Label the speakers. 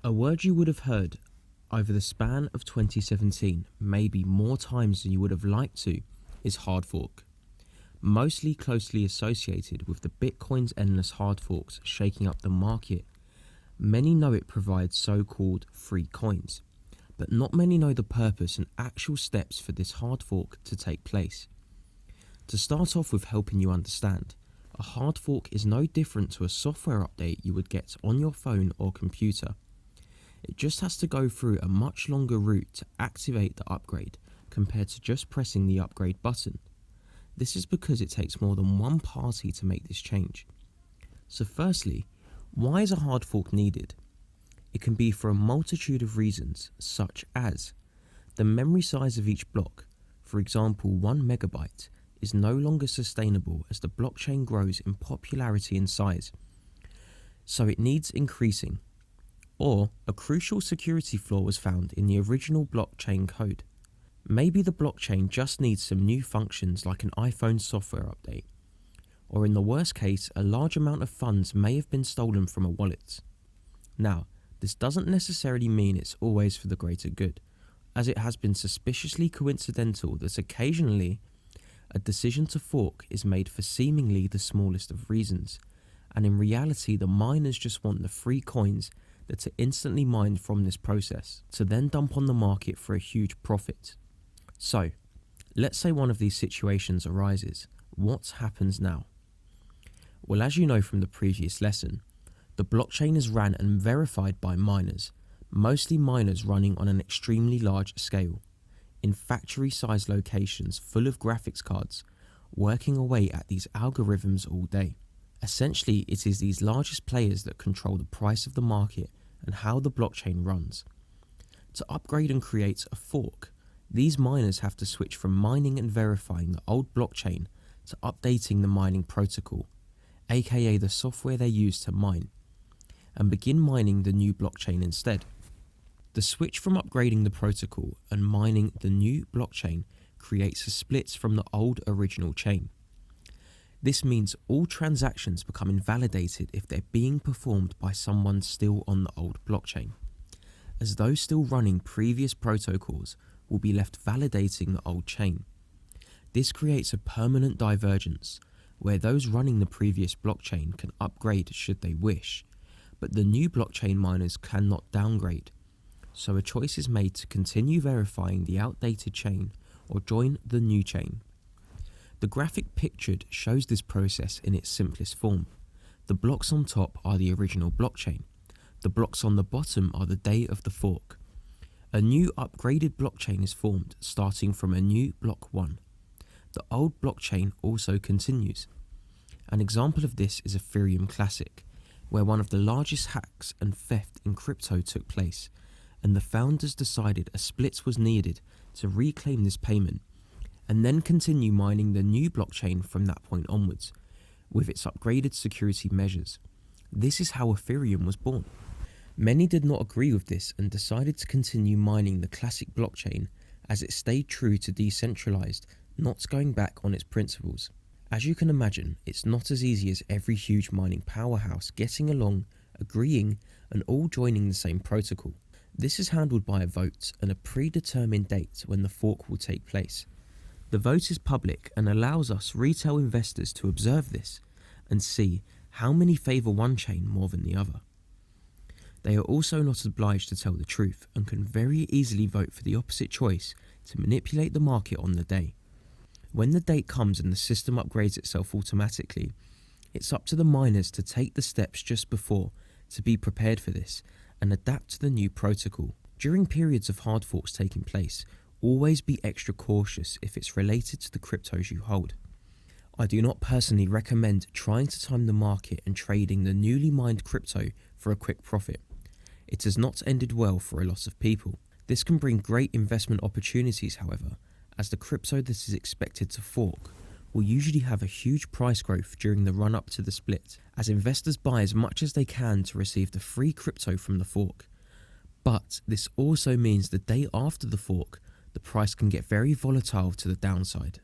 Speaker 1: A word you would have heard over the span of 2017, maybe more times than you would have liked to, is hard fork. Mostly closely associated with the Bitcoin's endless hard forks shaking up the market, many know it provides so-called free coins, but not many know the purpose and actual steps for this hard fork to take place. To start off with helping you understand, a hard fork is no different to a software update you would get on your phone or computer. It just has to go through a much longer route to activate the upgrade compared to just pressing the upgrade button. This is because it takes more than one party to make this change. So firstly, why is a hard fork needed? It can be for a multitude of reasons, such as the memory size of each block, for example 1 megabyte, is no longer sustainable as the blockchain grows in popularity and size, so it needs increasing. Or a crucial security flaw was found in the original blockchain code. Maybe the blockchain just needs some new functions like an iPhone software update. Or in the worst case, a large amount of funds may have been stolen from a wallet. Now, this doesn't necessarily mean it's always for the greater good, as it has been suspiciously coincidental that occasionally a decision to fork is made for seemingly the smallest of reasons, and in reality the miners just want the free coins that are instantly mined from this process to then dump on the market for a huge profit. So, let's say one of these situations arises. What happens now? Well, as you know from the previous lesson, the blockchain is ran and verified by miners, mostly miners running on an extremely large scale, in factory-sized locations full of graphics cards, working away at these algorithms all day. Essentially, it is these largest players that control the price of the market and how the blockchain runs. To upgrade and create a fork, these miners have to switch from mining and verifying the old blockchain to updating the mining protocol, aka the software they use to mine, and begin mining the new blockchain instead. The switch from upgrading the protocol and mining the new blockchain creates a split from the old original chain. This means all transactions become invalidated if they're being performed by someone still on the old blockchain, as those still running previous protocols will be left validating the old chain. This creates a permanent divergence where those running the previous blockchain can upgrade should they wish, but the new blockchain miners cannot downgrade. So a choice is made to continue verifying the outdated chain or join the new chain. The graphic pictured shows this process in its simplest form. The blocks on top are the original blockchain. The blocks on the bottom are the day of the fork. A new upgraded blockchain is formed, starting from a new block 1. The old blockchain also continues. An example of this is Ethereum Classic, where one of the largest hacks and theft in crypto took place, and the founders decided a split was needed to reclaim this payment, and then continue mining the new blockchain from that point onwards, with its upgraded security measures. This is how Ethereum was born. Many did not agree with this and decided to continue mining the classic blockchain as it stayed true to decentralized, not going back on its principles. As you can imagine, it's not as easy as every huge mining powerhouse getting along, agreeing, and all joining the same protocol. This is handled by a vote and a predetermined date when the fork will take place. The vote is public and allows us retail investors to observe this and see how many favour one chain more than the other. They are also not obliged to tell the truth and can very easily vote for the opposite choice to manipulate the market on the day. When the date comes and the system upgrades itself automatically, it's up to the miners to take the steps just before to be prepared for this and adapt to the new protocol. During periods of hard forks taking place, always be extra cautious if it's related to the cryptos you hold. I do not personally recommend trying to time the market and trading the newly mined crypto for a quick profit. It has not ended well for a lot of people. This can bring great investment opportunities, however, as the crypto that is expected to fork will usually have a huge price growth during the run up to the split, as investors buy as much as they can to receive the free crypto from the fork. But this also means the day after the fork, the price can get very volatile to the downside.